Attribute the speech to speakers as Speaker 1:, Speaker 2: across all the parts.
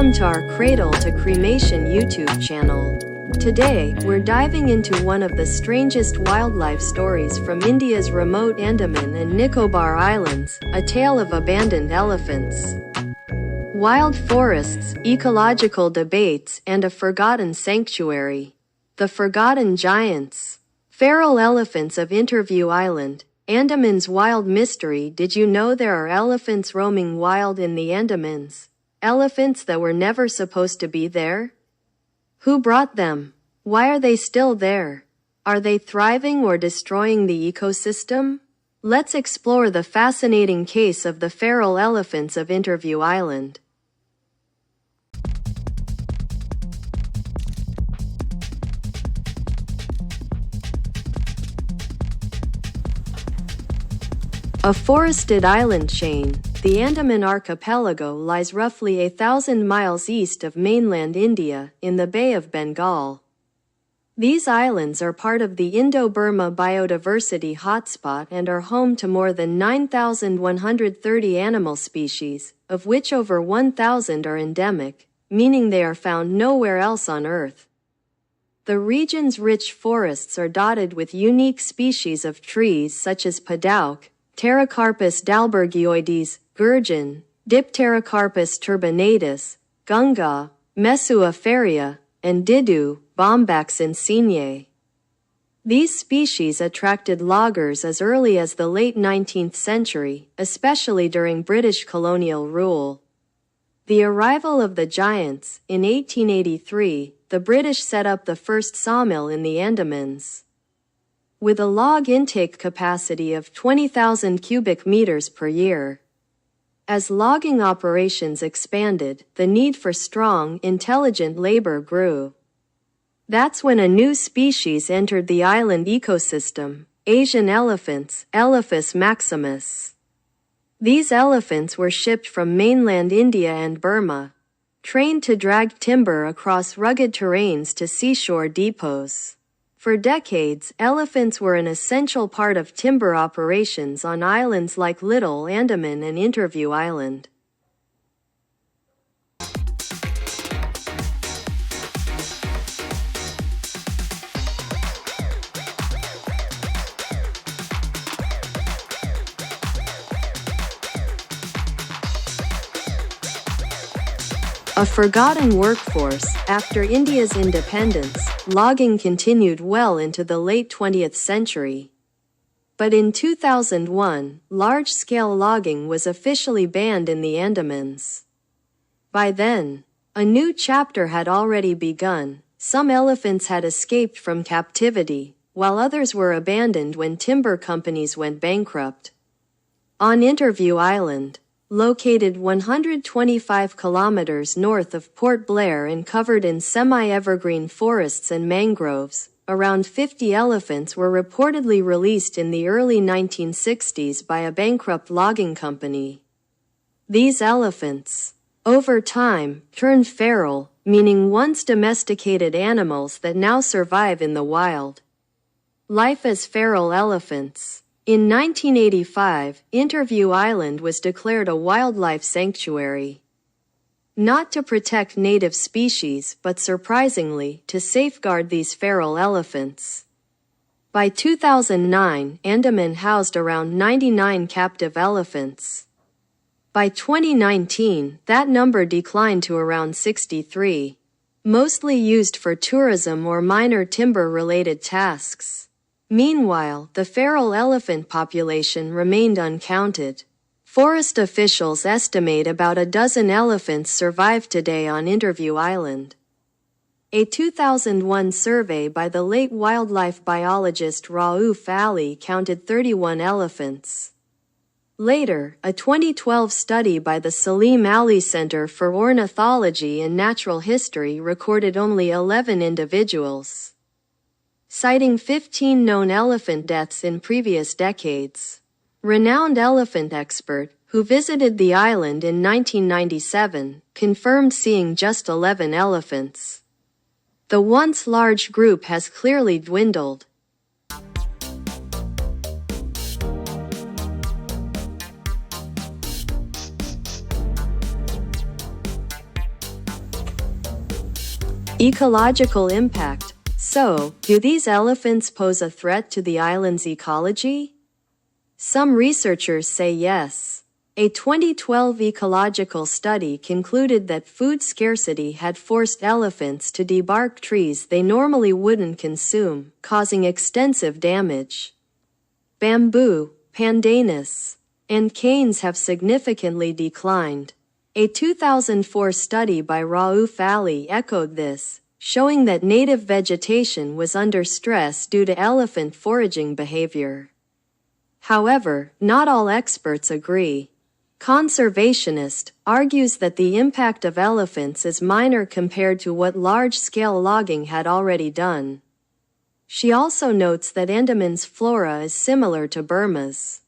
Speaker 1: welcome to our Cradle to Cremation YouTube channel. Today, we're diving into one of the strangest wildlife stories from India's remote Andaman and Nicobar Islands, a tale of abandoned elephants. Wild forests, ecological debates, and a forgotten sanctuary. The Forgotten Giants. Feral elephants of Interview Island, Andaman's wild mystery. Did you know there are elephants roaming wild in the Andamans? Elephants that were never supposed to be there? Who brought them? Why are they still there? Are they thriving or destroying the ecosystem? Let's explore the fascinating case of the feral elephants of Interview Island. A forested island chain, the Andaman Archipelago lies roughly 1,000 miles east of mainland India, in the Bay of Bengal. These islands are part of the Indo-Burma biodiversity hotspot and are home to more than 9,130 animal species, of which over 1,000 are endemic, meaning they are found nowhere else on Earth. The region's rich forests are dotted with unique species of trees such as Padauk, Pterocarpus dalbergioides, gurgeon, Dipterocarpus turbinatus, gunga, Mesoaferia, and Didu, Bombax insigne. These species attracted loggers as early as the late 19th century, especially during British colonial rule. The arrival of the giants, in 1883, the British set up the first sawmill in the Andamans. With a log intake capacity of 20,000 cubic meters per year. As logging operations expanded, the need for strong, intelligent labor grew. That's when a new species entered the island ecosystem, Asian elephants, Elephas maximus. These elephants were shipped from mainland India and Burma, trained to drag timber across rugged terrains to seashore depots. For decades, elephants were an essential part of timber operations on islands like Little Andaman and Interview Island. A forgotten workforce. After India's independence, logging continued well into the late 20th century. But in 2001, large-scale logging was officially banned in the Andamans. By then, a new chapter had already begun. Some elephants had escaped from captivity, while others were abandoned when timber companies went bankrupt. On Interview Island, located 125 kilometers north of Port Blair and covered in semi-evergreen forests and mangroves, around 50 elephants were reportedly released in the early 1960s by a bankrupt logging company. These elephants, over time, turned feral, meaning once domesticated animals that now survive in the wild. Life as feral elephants. In 1985, Interview Island was declared a wildlife sanctuary. Not to protect native species, but surprisingly, to safeguard these feral elephants. By 2009, Andaman housed around 99 captive elephants. By 2019, that number declined to around 63, mostly used for tourism or minor timber-related tasks. Meanwhile, the feral elephant population remained uncounted. Forest officials estimate about a dozen elephants survive today on Interview Island. A 2001 survey by the late wildlife biologist Rauf Ali counted 31 elephants. Later, a 2012 study by the Salim Ali Center for Ornithology and Natural History recorded only 11 individuals, citing 15 known elephant deaths in previous decades. Renowned elephant expert, who visited the island in 1997, confirmed seeing just 11 elephants. The once large group has clearly dwindled. Ecological impact. So, do these elephants pose a threat to the island's ecology? Some researchers say yes. A 2012 ecological study concluded that food scarcity had forced elephants to debark trees they normally wouldn't consume, causing extensive damage. Bamboo, pandanus, and canes have significantly declined. A 2004 study by Raouf Ali echoed this, showing that native vegetation was under stress due to elephant foraging behavior. However, not all experts agree. Conservationist argues that the impact of elephants is minor compared to what large-scale logging had already done. She also notes that Andaman's flora is similar to Burma's,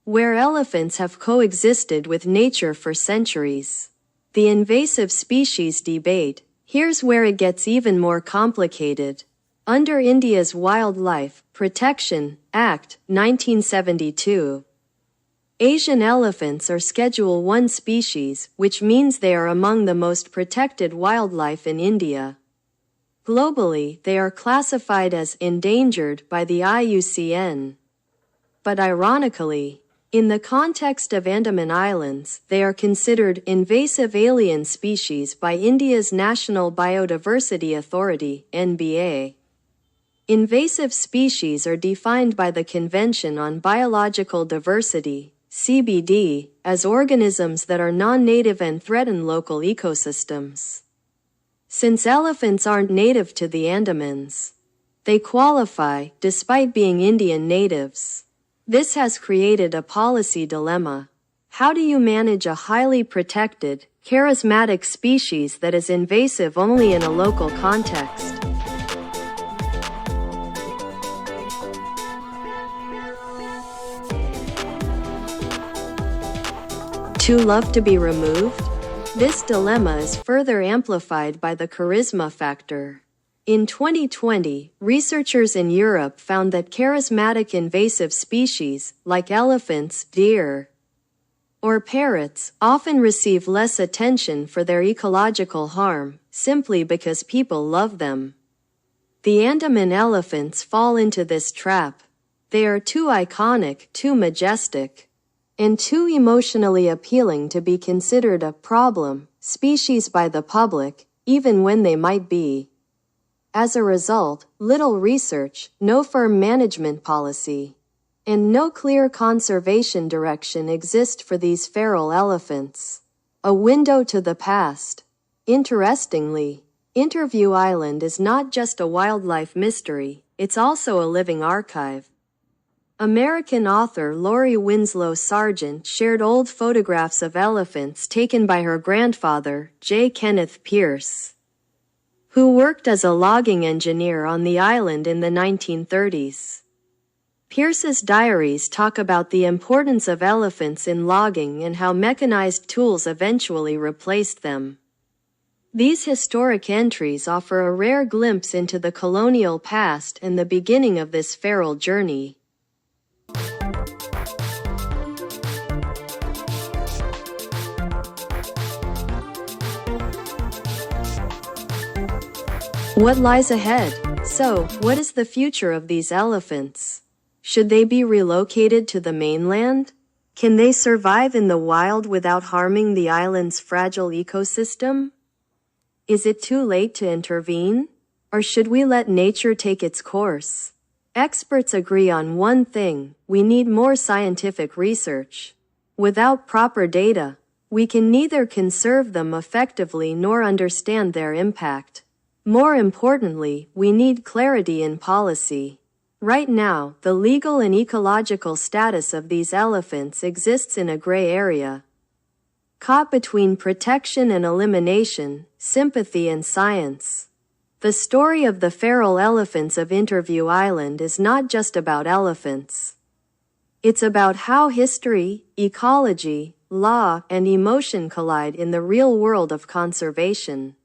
Speaker 1: where elephants have coexisted with nature for centuries. The invasive species debate. Here's where it gets even more complicated. Under India's Wildlife Protection Act, 1972, Asian elephants are Schedule I species, which means they are among the most protected wildlife in India. Globally, they are classified as endangered by the IUCN. But ironically, in the context of Andaman Islands, they are considered invasive alien species by India's National Biodiversity Authority, NBA. Invasive species are defined by the Convention on Biological Diversity, CBD, as organisms that are non-native and threaten local ecosystems. Since elephants aren't native to the Andamans, they qualify, despite being Indian natives. This has created a policy dilemma. How do you manage a highly protected, charismatic species that is invasive only in a local context? Too loved to be removed? This dilemma is further amplified by the charisma factor. In 2020, researchers in Europe found that charismatic invasive species, like elephants, deer, or parrots, often receive less attention for their ecological harm, simply because people love them. The Andaman elephants fall into this trap. They are too iconic, too majestic, and too emotionally appealing to be considered a problem species by the public, even when they might be. As a result, little research, no firm management policy, and no clear conservation direction exist for these feral elephants. A window to the past. Interestingly, Interview Island is not just a wildlife mystery, it's also a living archive. American author Lori Winslow Sargent shared old photographs of elephants taken by her grandfather, J. Kenneth Pierce, who worked as a logging engineer on the island in the 1930s. Pierce's diaries talk about the importance of elephants in logging and how mechanized tools eventually replaced them. These historic entries offer a rare glimpse into the colonial past and the beginning of this feral journey. What lies ahead? So, what is the future of these elephants? Should they be relocated to the mainland? Can they survive in the wild without harming the island's fragile ecosystem? Is it too late to intervene? Or should we let nature take its course? Experts agree on one thing: we need more scientific research. Without proper data, we can neither conserve them effectively nor understand their impact. More importantly, we need clarity in policy. Right now, the legal and ecological status of these elephants exists in a gray area. Caught between protection and elimination, sympathy and science. The story of the feral elephants of Interview Island is not just about elephants. It's about how history, ecology, law, and emotion collide in the real world of conservation.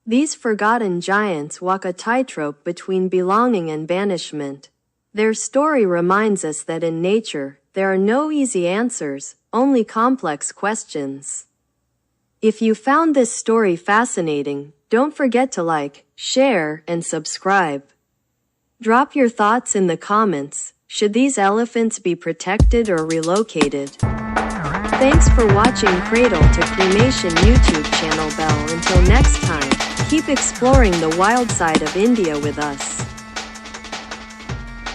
Speaker 1: These forgotten giants walk a tightrope between belonging and banishment. Their story reminds us that in nature, there are no easy answers, only complex questions. If you found this story fascinating, don't forget to like, share, and subscribe. Drop your thoughts in the comments. Should these elephants be protected or relocated? Thanks for watching Cradle to Cremation YouTube channel. Until next time, keep exploring the wild side of India with us.